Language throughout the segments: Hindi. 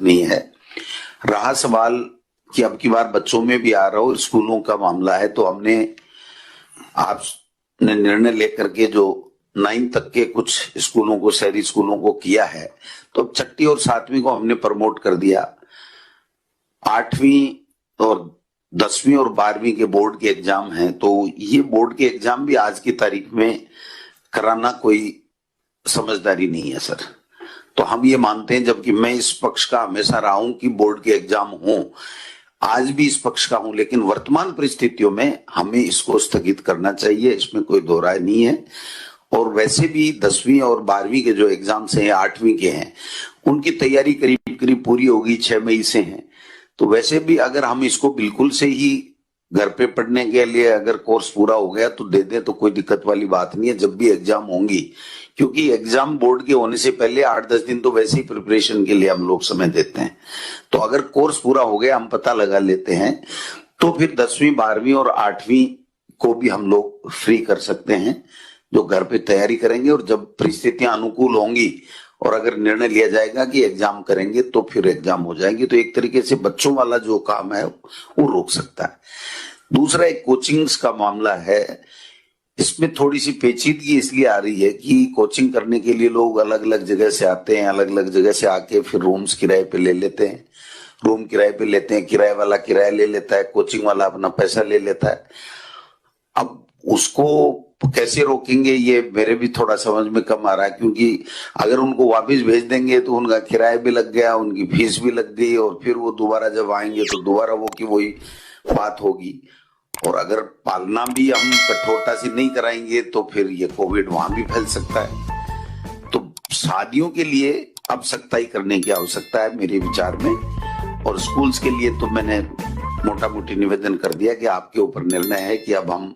नहीं है। रहा सवाल कि अब की बार बच्चों में भी आ रहा हो, स्कूलों का मामला है, तो हमने आपने निर्णय लेकर के जो 9 तक के कुछ स्कूलों को, शहरी स्कूलों को किया है, तो अब 6ठी और 7वीं को हमने प्रमोट कर दिया। 8वीं और 10वीं और 12वीं के बोर्ड के एग्जाम हैं, तो ये बोर्ड के एग्जाम भी आज की तारीख में कराना कोई समझदारी नहीं है सर। तो हम ये मानते हैं, जबकि मैं इस पक्ष का हमेशा रहा हूं कि बोर्ड के एग्जाम हो, आज भी इस पक्ष का हूं, लेकिन वर्तमान परिस्थितियों में हमें इसको स्थगित करना चाहिए, इसमें कोई दो राय नहीं है। और वैसे भी 10वीं और 12वीं के जो एग्जाम्स हैं, 8वीं के हैं, उनकी तैयारी करीब करीब पूरी होगी, 6 मई से है। तो वैसे भी अगर हम इसको बिल्कुल से ही घर पे पढ़ने के लिए अगर कोर्स पूरा हो गया तो दे दे, तो कोई दिक्कत वाली बात नहीं है जब भी एग्जाम होंगी, क्योंकि एग्जाम बोर्ड के होने से पहले 8-10 दिन तो वैसे ही प्रिपरेशन के लिए हम लोग समय देते हैं। तो अगर कोर्स पूरा हो गया, हम पता लगा लेते हैं, तो फिर 10वीं 12वीं और 8वीं को भी हम लोग फ्री कर सकते हैं, जो घर पे तैयारी करेंगे। और जब परिस्थितियां अनुकूल होंगी और अगर निर्णय लिया जाएगा कि एग्जाम करेंगे, तो फिर एग्जाम हो जाएंगे। तो एक तरीके से बच्चों वाला जो काम है वो रोक सकता है। दूसरा एक कोचिंग्स का मामला है, इसमें थोड़ी सी पेचीदगी इसलिए आ रही है कि कोचिंग करने के लिए लोग अलग अलग जगह से आते हैं, अलग अलग जगह से आके फिर रूम्स किराए पे ले लेते हैं, रूम किराए पे लेते हैं, किराए वाला किराया ले लेता है, कोचिंग वाला अपना पैसा ले लेता है। अब उसको कैसे रोकेंगे, ये मेरे भी थोड़ा समझ में कम आ रहा है, क्योंकि अगर उनको वापस भेज देंगे तो उनका किराया भी लग गया, उनकी फीस भी लग गई, और फिर वो दोबारा जब आएंगे तो दोबारा वो की वही बात होगी। और अगर पालना भी हम कठोरता से नहीं कराएंगे तो फिर ये कोविड वहां भी फैल सकता है। तो शादियों के लिए अब सख्ताई करने की आवश्यकता है मेरे विचार में। और स्कूल्स के लिए तो मैंने मोटा मोटी निवेदन कर दिया कि आपके ऊपर निर्णय है कि अब हम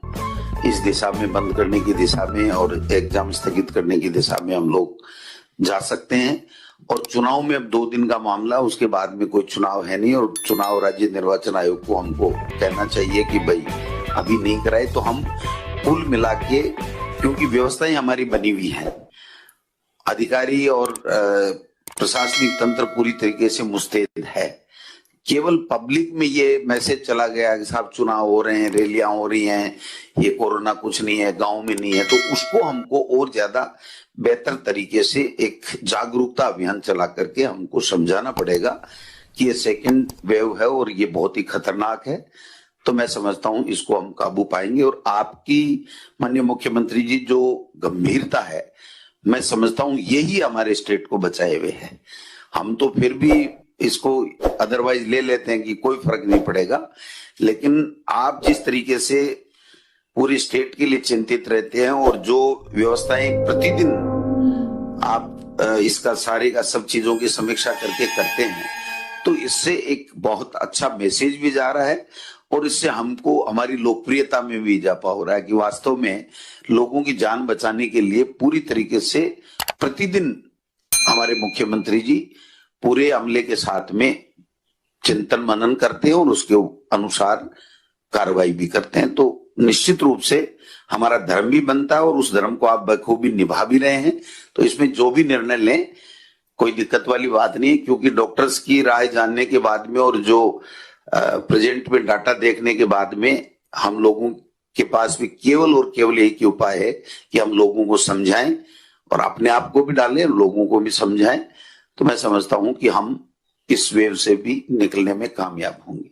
इस दिशा में, बंद करने की दिशा में और एग्जाम स्थगित करने की दिशा में हम लोग जा सकते हैं। और चुनाव में अब 2 दिन का मामला, उसके बाद में कोई चुनाव है नहीं, और चुनाव राज्य निर्वाचन आयोग को हमको कहना चाहिए कि भाई अभी नहीं कराए। तो हम कुल मिला के, क्योंकि व्यवस्थाएं हमारी बनी हुई है, अधिकारी और प्रशासनिक तंत्र पूरी तरीके से मुस्तैद है, केवल पब्लिक में ये मैसेज चला गया कि साहब चुनाव हो रहे हैं, रैलियां हो रही हैं, ये कोरोना कुछ नहीं है, गांव में नहीं है, तो उसको हमको और ज्यादा बेहतर तरीके से एक जागरूकता अभियान चला करके हमको समझाना पड़ेगा कि ये सेकंड वेव है और ये बहुत ही खतरनाक है। तो मैं समझता हूं इसको हम काबू पाएंगे। और आपकी माननीय मुख्यमंत्री जी जो गंभीरता है, मैं समझता हूं यही हमारे स्टेट को बचाए हुए है। हम तो फिर भी इसको अदरवाइज ले लेते हैं कि कोई फर्क नहीं पड़ेगा, लेकिन आप जिस तरीके से पूरी स्टेट के लिए चिंतित रहते हैं और जो व्यवस्थाएं प्रतिदिन आप इसका सारे का सब चीजों की समीक्षा करके करते हैं, तो इससे एक बहुत अच्छा मैसेज भी जा रहा है और इससे हमको हमारी लोकप्रियता में भी इजाफा हो रहा है कि वास्तव में लोगों की जान बचाने के लिए पूरी तरीके से प्रतिदिन हमारे मुख्यमंत्री जी पूरे अमले के साथ में चिंतन मनन करते हैं और उसके अनुसार कार्रवाई भी करते हैं। तो निश्चित रूप से हमारा धर्म भी बनता है और उस धर्म को आप बखूबी निभा भी रहे हैं। तो इसमें जो भी निर्णय लें कोई दिक्कत वाली बात नहीं है, क्योंकि डॉक्टर्स की राय जानने के बाद में और जो प्रेजेंट में डाटा देखने के बाद में हम लोगों के पास भी केवल और केवल एक ही उपाय है कि हम लोगों को समझाएं और अपने आप को भी डालें, लोगों को भी समझाएं। तो मैं समझता हूं कि हम इस वेव से भी निकलने में कामयाब होंगे।